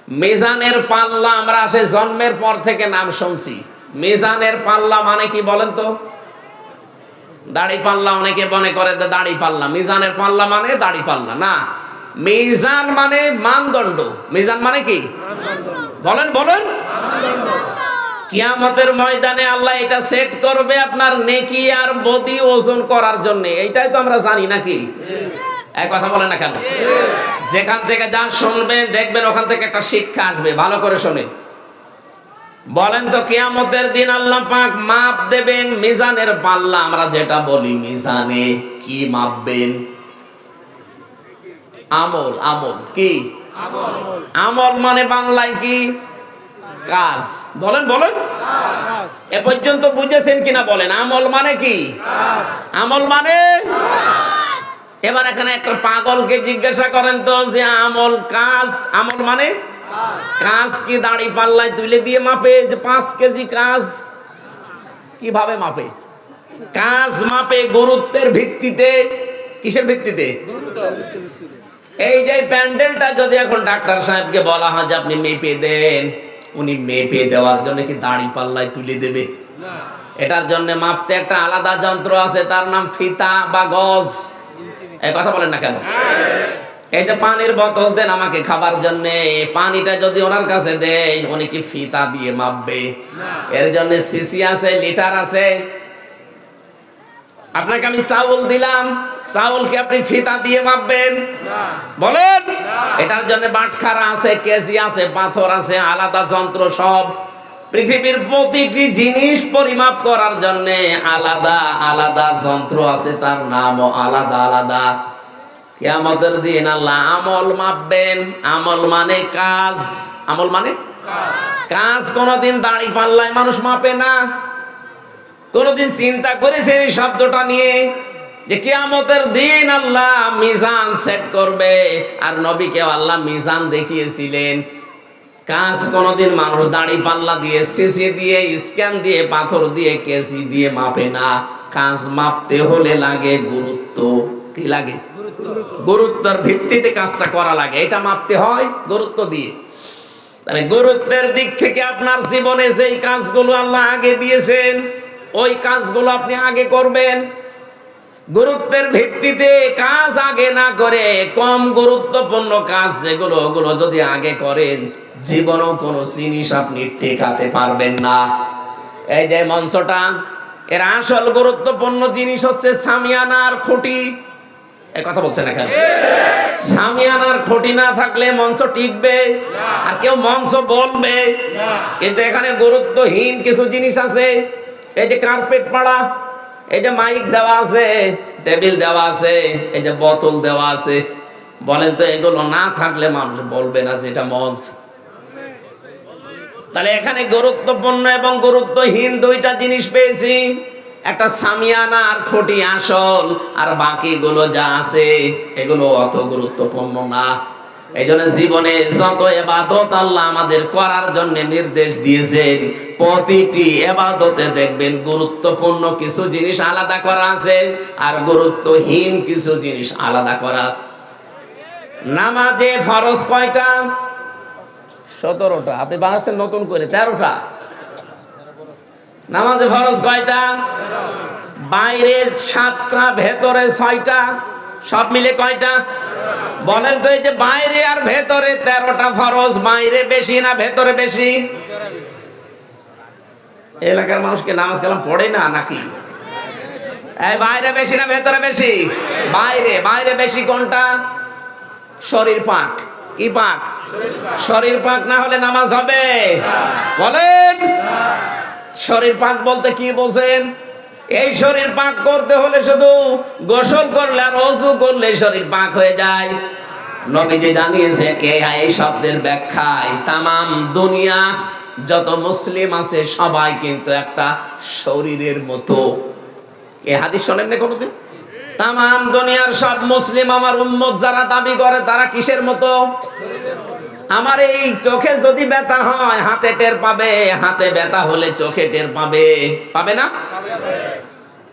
মিজানের পাল্লা আমরা সে জন্মের পর থেকে নাম শুনছি। মিজানের পাল্লা মানে কি বলেন তো? দাড়ি পাল্লা অনেকে মনে করে দাড়ি পাল্লা, মিজানের পাল্লা মানে দাড়ি পাল্লা না। মিজান মানে মানদণ্ড। মিজান মানে কি বলেন বলেন? কিয়ামতের ময়দানে আল্লাহ এটা সেট করবে আপনার নেকি আর বদি ওজন করার জন্য। এইটাই তো আমরা জানি নাকি? এক কথা বলেন না কেন? যেখান থেকে যা শুনবেন দেখবেন ওখান থেকে একটা শিক্ষা আসবে, ভালো করে শোনেন। বলেন তো কিয়ামতের দিন আল্লাহ পাক মাপ দেবেন মিজানের পাল্লা। আমরা যেটা বলি মিজানে কি মাপবেন? আমল। আমল কি? আমল মানে বাংলায় কি? কাজ। বলেন বলেন, এ পর্যন্ত বুঝেছেন কিনা বলেন? আমল মানে কি? আমল মানে। এবার এখানে একটা পাগলকে জিজ্ঞাসা করেন তো যে আমল কাজ, আমল মানে কাজ কি দাড়ি পাল্লায় তুলে দিয়ে মাপে যে 5 কেজি কাজ? কিভাবে মাপে? কাজ মাপে গুরুত্বের ভিত্তিতে। কিসের ভিত্তিতে? এই যে প্যান্ডেলটা যদি এখন ডাক্তার সাহেবকে বলা হয় যে আপনি মেপে দেন, উনি মেপে দেওয়ার জন্য কি দাড়ি পাল্লায় তুলে দেবে? এটার জন্য মাপতে একটা আলাদা যন্ত্র আছে, তার নাম ফিতা বা গজ। এই কথা বলেন না কেন? এই যে পানির বোতল দেন আমাকে খাবার জন্য, পানিটা যদি ওনার কাছে দেয় উনি কি ফিতা দিয়ে মাপবে? এর জন্য সিসি আছে, লিটার আছে। আপনাকে আমি চাউল দিলাম, চাউলকে আপনি ফিতা দিয়ে মাপবেন? বলেন। এটার জন্য বাটখারা আছে, কেজি আছে, পাথর আছে, আলাদা যন্ত্র সব। পৃথিবীর প্রতিটি জিনিস পরিমাপ করার জন্য আলাদা আলাদা যন্ত্র আছে, তার নামও আলাদা আলাদা। কিয়ামতের দিন আল্লাহ আমল মাপবেন। আমল মানে কাজ। আমল মানে কাজ। কোনদিন দাড়ি পাল্লায় মানুষ মাপে না। কোনদিন চিন্তা করেছেন এই শব্দটা নিয়ে যে কিয়ামতের দিন আল্লাহ মিজান সেট করবে? আর নবীকে আল্লাহ মিজান দেখিয়েছিলেন। কাজ কোনদিন মানুষ দাড়ি পাল্লা দিয়ে, সিসি দিয়ে, স্ক্যান দিয়ে, পাথর দিয়ে, কেজি দিয়ে মাপে না। কাজ মাপতে হলে লাগে গুরুত্ব। কি লাগে? গুরুত্বের ভিত্তিতে কাজটা করা লাগে। এটা মাপতে হয় গুরুত্ব দিয়ে। তাহলে গুরুত্বের দিক থেকে আপনার জীবনে যেই কাজগুলো আল্লাহ আগে দিয়েছেন ওই কাজগুলো আপনি আগে করবেন। গুরুত্বের ভিত্তিতে কাজ আগে না করে কম গুরুত্বপূর্ণ কাজ যেগুলো, ওগুলো যদি আগে করেন জীবনেও কোনো জিনিস আপনি টেকাতে পারবেন না। এই যে মঞ্চটা, এর আসল গুরুত্বপূর্ণ জিনিস হচ্ছে সামিয়ানার খুঁটি। এই কথা বলছেন না কেন? সামিয়ানার খুঁটি না থাকলে মঞ্চ টিকবে আর কেউ মঞ্চ বলবে। কিন্তু এখানে গুরুত্বহীন কিছু জিনিস আছে। এই যে কার্পেট পাড়া, এই যে মাইক দেওয়া আছে, টেবিল দেওয়া আছে, এই যে বোতল দেওয়া আছে। বলেন তো এগুলো না থাকলে মানুষ বলবে না যে এটা মঞ্চ? তাহলে এখানে গুরুত্বপূর্ণ এবং গুরুত্বহীন দুইটা জিনিস পেয়েছি। একটা সামিয়ানা আর খুঁটি আসল, আর বাকিগুলো যা আছে এগুলো অত গুরুত্বপূর্ণ না। এই জন্য জীবনে যত ইবাদত আল্লাহ আমাদের করার জন্য নির্দেশ দিয়েছেন, প্রতিটি ইবাদতে দেখবেন গুরুত্বপূর্ণ কিছু জিনিস আলাদা করা আছে আর গুরুত্বহীন কিছু জিনিস আলাদা করা আছে। নামাজে ফরজ কয়টা? 17টা। আপনি বানাচ্ছেন নতুন করে 13টা। নামাজে ফরজ কয়টা? বাইরে 7টা, ভেতরে 6টা। সব মিলে কয়টা? বলেন তো। এই যে বাইরে আর ভেতরে 13টা ফরজ। বাইরে বেশি না ভেতরে বেশি? এলাকার মানুষকে নামাজ কালাম পড়ে না নাকি? এই বাইরে বেশি না ভেতরে বেশি? বাইরে। বাইরে বেশি কোনটা? শরীর পাক। কি পাক? শরীর পাক না হলে নামাজ হবে? বলেন। শরীর পাক বলতে কি বোঝেন? এই শরীর পাক করতে হলে শুধু গোসল করলে আর ওযু করলে শরীর পাক হয়ে যায়। নবীজি জানিয়েছে কে এই শব্দের ব্যাখ্যায় তামাম দুনিয়া যত মুসলিম আছে সবাই কিন্তু একটা শরীরের মতো। এই হাদিস শোনেন না কোনোদিন? তামাম দুনিয়ার সব মুসলিম আমার উম্মত যারা দাবি করে তারা কিসের মতো? আমার এই চোখে যদি ব্যথা হয় হাতে টের পাবে, হাতে ব্যথা হলে চোখে টের পাবে। পাবে না?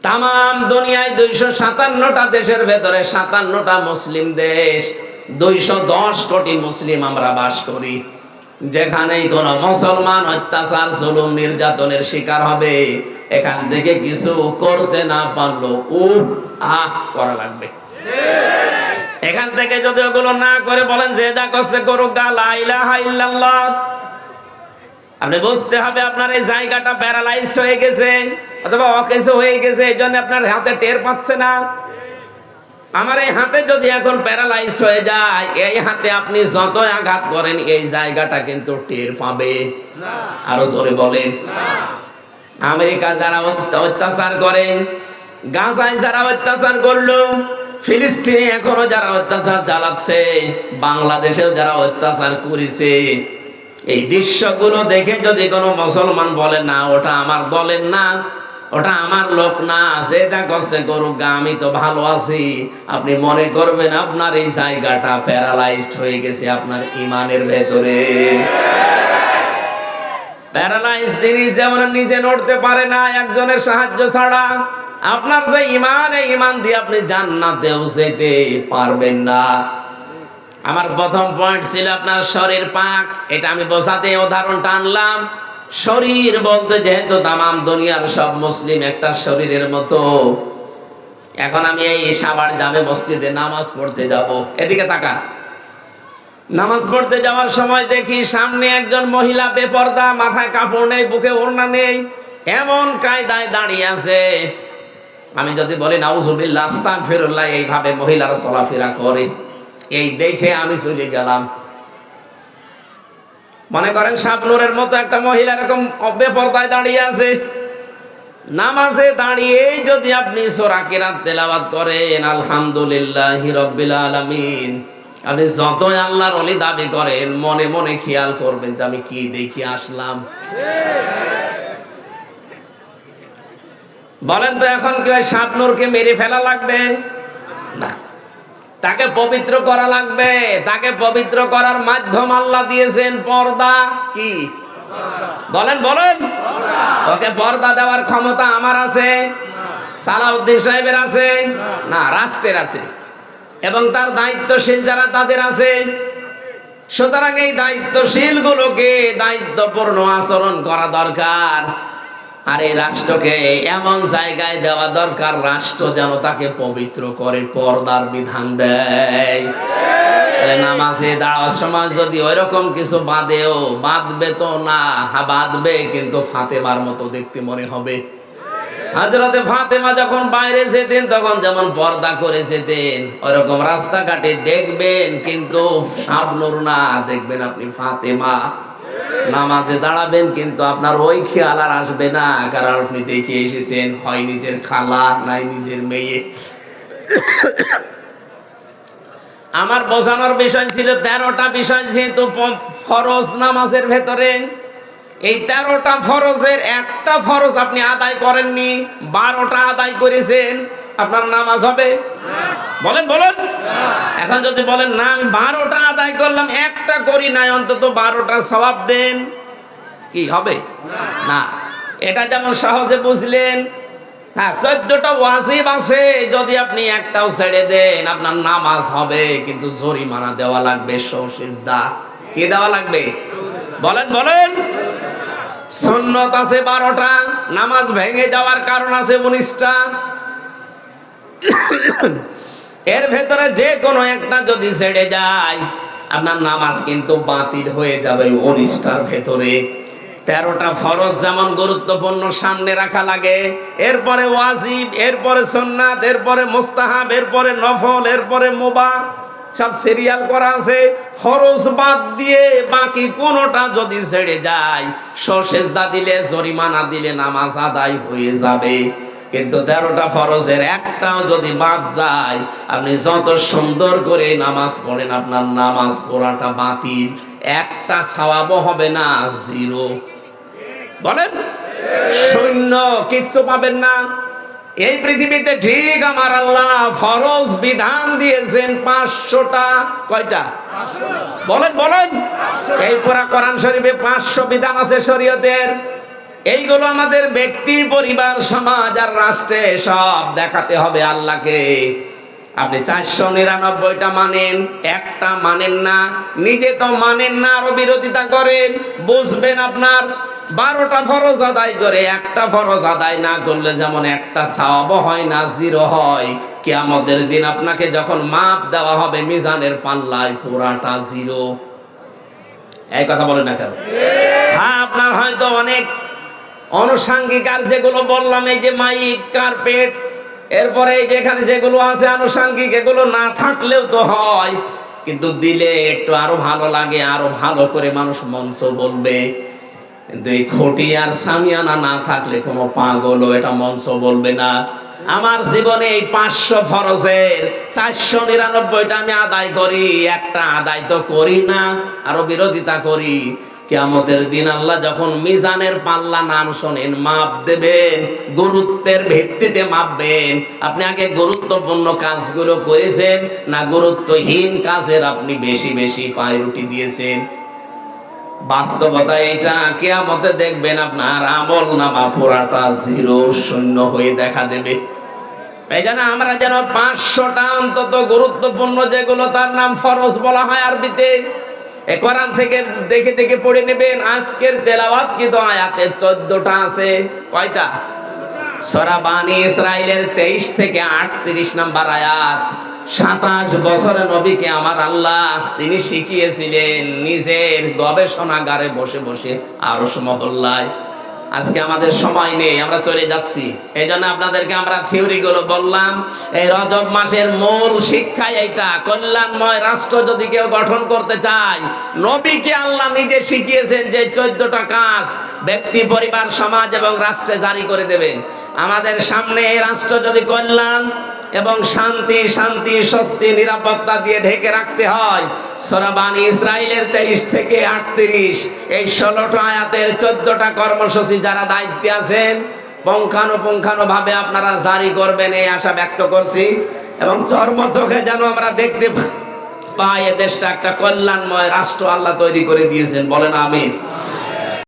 তামাম দুনিয়ায় 257টা দেশের ভেতরে 57টা মুসলিম দেশ, 210 কোটি মুসলিম আমরা বাস করি। যেখানেই কোন মুসলমান অত্যাচার জুলুম নির্যাতনের শিকার হবে, এখান থেকে কিছু করতে না পারলো করা লাগবে। এখান থেকে যদি ওগুলো না করে বলেন যে যা করছে করুক, লা ইলাহা ইল্লাল্লাহ, আপনি বুঝতে হবে আপনার এই জায়গাটা প্যারালাইজড হয়ে গেছে অথবা অকেজো হয়ে গেছে, এই জন্য আপনার হাতে টের পাচ্ছে না। আমার এই হাতে যদি এখন প্যারালাইজড হয়ে যায়, এই হাতে আপনি যতই আঘাত করেন এই জায়গাটা কিন্তু টের পাবে না। আরো জোরে বলেন। আমেরিকা যারা অত্যাচার করে, গাজায় যারা অত্যাচার করলো, ফিলিস্তিনে এখনো যারা অত্যাচার চালাচ্ছে, বাংলাদেশেও যারা অত্যাচার করেছে, এই দৃশ্যগুলো দেখে যদি কোনো মুসলমান বলে না ওটা আমার দলের না, ওটা আমার লোক না, যেটা করছে করুক, আমি তো ভালো আছি, আপনি মনে করবেন আপনার এই জায়গাটা প্যারালাইজড হয়ে গেছে আপনার ইমানের ভেতরে। প্যারালাইজড জিনিস যেমন নিজে নড়তে পারে না একজনের সাহায্য ছাড়া, আপনার যে ইমান, এই ইমান দিয়ে আপনি জান্নাতেও যেতে পারবেন না। আমার প্রথম পয়েন্ট ছিল আপনার শরীর পাক, এটা আমি বোঝাতে উদাহরণটা আনলাম। শরীর বলতে যেহেতু তামাম দুনিয়ার সব মুসলিম একটা শরীরের মতো, এখন আমি এই সাভার জামে মসজিদে নামাজ পড়তে যাব, এদিকে তাকান। নামাজ পড়তে যাওয়ার সময় দেখি সামনে একজন মহিলা বেপরদা, মাথায় কাপড় নেই, বুকে ওড়না নেই, এমন কায়দায় দাঁড়িয়ে আছে। আমি যদি বলি নাউজুবিল্লাহ আস্তাগফিরুল্লাহ, এইভাবে মহিলারা চলাফেরা করে, এই দেখে আমি চলে গেলাম। মনে করেন শাবনূরের মতো একটা মহিলা এরকম বেপরদায় দাঁড়িয়ে আছে, নামাজে দাঁড়িয়ে যদি আপনি সূরা কিরাত তেলাওয়াত করেন আলহামদুলিল্লাহি রাব্বিল আলামিন, আপনি যতই আল্লাহর ওলি দাবি করেন, মনে মনে খেয়াল করবেন যে আমি কি দেখি আসলাম। বলেন তো এখন কি ওই শাবনূরকে মেরে ফেলা লাগবে? না, তাকে পবিত্র করা লাগবে। তাকে পবিত্র করার মাধ্যম আল্লাহ দিয়েছেন পর্দা। কি বলেন বলেন? ওকে পর্দা দেওয়ার ক্ষমতা আমার আছে, সালাউদ্দিন সাহেবের আছে না, রাষ্ট্রের আছে, এবং তার দায়িত্বশীল যারা তাদের আছে। সুতরাং এই দায়িত্বশীল গুলোকে দায়িত্বপূর্ণ আচরণ করা দরকার, আর এই রাষ্ট্রকে এমন জায়গায় দেওয়া দরকার রাষ্ট্র যেন তাকে পবিত্র করে, পর্দার বিধান দেয়। নামাজে দাঁড়ার সময় যদি ওইরকম কিছু বাঁধবে তো না, বাঁধবে কিন্তু ফাতেমার মতো দেখতে মনে হবে। হযরতে ফাতেমা যখন বাইরে যেতেন তখন যেমন পর্দা করে যেতেন, ওইরকম রাস্তাঘাটে দেখবেন কিন্তু শাবনূর না, দেখবেন আপনি ফাতেমা। নামাজে দাঁড়াবেন কিন্তু আপনার ওই খেয়াল আর আসবে না, কারণ আপনি দেখে এসেছেন হয় নিজের খালা নাই নিজের মেয়ে। আমার বোঝানোর বিষয় ছিল 13টা বিষয়, যেহেতু ফরজ নামাজের ভেতরে, এই 13টা ফরজের একটা ফরজ আপনি আদায় করেননি, 12টা আদায় করেছেন, আপনার নামাজ হবে? বলেন বলেন। এখন যদি বলেন না আমি 12টা আদায় করলাম, একটা করি নাই, অন্তত 12টা সওয়াব দেন, কি হবে? না। এটা যেমন সহজে বুঝলেন। হ্যাঁ, 14টা ওয়াজিব আছে, যদি আপনি একটাও ছেড়ে দেন আপনার নামাজ হবে, কিন্তু জরিমানা দেওয়া লাগবে, সিজদা। কি দেওয়া লাগবে? বলেন বলেন। সুন্নত আছে 12টা, নামাজ ভেঙে যাওয়ার কারণ আছে 19টা। এর ভেতরে যে কোনো একটা যদি ছেড়ে যায় আপনার নামাজ কিন্তু বাতিল হয়ে যাবে 19টার ভেতরে। 13টা ফরজ যেমন গুরুত্বপূর্ণ সামনে রাখা লাগে, এরপরে ওয়াজিব, এরপরে সুন্নাত, এরপরে মুস্তাহাব, এরপরে নফল, এরপরে মুবাহ, সব সিরিয়াল করা আছে। ফরজ বাদ দিয়ে বাকি কোনোটা যদি ছেড়ে যায়, সিজদা দিলে, জরিমানা দিলে নামাজ আদায় হয়ে যাবে। কিন্তু 13টা ফরজের একটাও যদি বাদ যায়, আপনি যত সুন্দর করে নামাজ পড়েন আপনার নামাজ পড়াটা বাতিল, একটা সওয়াবও হবে না, জিরো। বলেন, শূন্য, কিচ্ছু পাবেন না। এই পৃথিবীতে ঠিক আমার আল্লাহ ফরজ বিধান দিয়েছেন 500টা। কয়টা? বলেন বলেন। এই পুরা কোরআন শরীফে 500 বিধান আছে শরীয়তের। এইগুলো আমাদের ব্যক্তি, পরিবার, সমাজ আর রাষ্ট্রে সব দেখাতে হবে আল্লাহকে। আপনি 499টা মানেন, একটা মানেন না, নিজে তো মানেন না, আরো বিরোধিতা করেন। বুঝবেন আপনার 12টা ফরজ আদায় করে একটা ফরজ আদায় না করলে যেমন একটা সওয়াবও হয় না, জিরো হয়। কিয়ামতের দিন আপনাকে যখন মাপ দেওয়া হবে মিজানের পাল্লায় পুরাটা জিরো। এই কথা বলেন না কেন? হ্যাঁ, আপনার হয়তো অনেক আনুষঙ্গিক আর যেগুলো বললাম, এই যে মাইক, কার্পেট, এরপরে এই যে এখানে যেগুলো আছে আনুষঙ্গিক, এগুলো না থাকলেও তো হয়, কিন্তু দিলে একটু আরো ভালো লাগে, আরো ভালো করে মানুষ মঞ্চ বলবে। কিন্তু এই খুঁটি আর সামিয়ানা না থাকলে কোনো পাগলও এটা মঞ্চ বলবে না। আমার জীবনে এই 500 ফরজের 499টা আমি আদায় করি, একটা আদায় তো করি না, আরো বিরোধিতা করি। কিয়ামতের দিন আল্লাহ যখন মিজানের পাল্লা নাম শোনেন, মাপ দেবেন, গুরুত্বের ভিত্তিতে মাপবেন। আপনি আগে গুরুত্বপূর্ণ কাজগুলো করেছেন না গুরুত্বহীন কাজের আপনি বেশি বেশি পায়রুটি দিয়েছেন? বাস্তবতা এটা, কিয়ামতে দেখবেন আপনার আমল নামা পুরাটা জিরো, শূন্য হয়ে দেখা দেবে। এই জন্য আমরা যেন 500টা অন্তত গুরুত্বপূর্ণ যেগুলো তার নাম ফরজ বলা হয় আরবিতে, এ কোরআন থেকে দেখে দেখে পড়ে নেবেন। আজকের তেলাওয়াতকৃত আয়াতে 14টা আছে। কয়টা? সূরা বানী ইসরাইলের 23 থেকে 38 নম্বর আয়াত। 27 বছরের নবীকে আমার আল্লাহ তিনি শিখিয়েছিলেন নিজের গবেষণাগারে বসে বসে আরশ মহল্লায়। আজকে আমাদের সময় নেই, আমরা চলে যাচ্ছি। এই জন্য আপনাদেরকে আমরা থিওরি গুলো বললাম। এই রজব মাসের মূল শিক্ষা এইটা, কল্যাণময় রাষ্ট্র যদি কেউ গঠন করতে চায়, নবীকে আল্লাহ নিজে শিখিয়েছেন যে 14টা কাজ ব্যক্তি, পরিবার, সমাজ এবং রাষ্ট্রে জারি করে দেবেন। আমাদের সামনে এই রাষ্ট্র যদি কল্যাণ এবং শান্তি, স্বস্তি, নিরাপত্তা দিয়ে ঢেকে রাখতে হয়, সূরা বানী ইসরাইলের 23 থেকে 38 এই 16টা আয়াতের 14টা কর্মসূচি যারা দায়িত্বে আছেন পুঙ্খানুপুঙ্খানুভাবে আপনারা জারি করবেন এই আশা ব্যক্ত করছি। এবং চর্মচোখে যেন আমরা দেখতে পাই এ দেশটা একটা কল্যাণময় রাষ্ট্র আল্লাহ তৈরি করে দিয়েছেন। বলেন আমিন।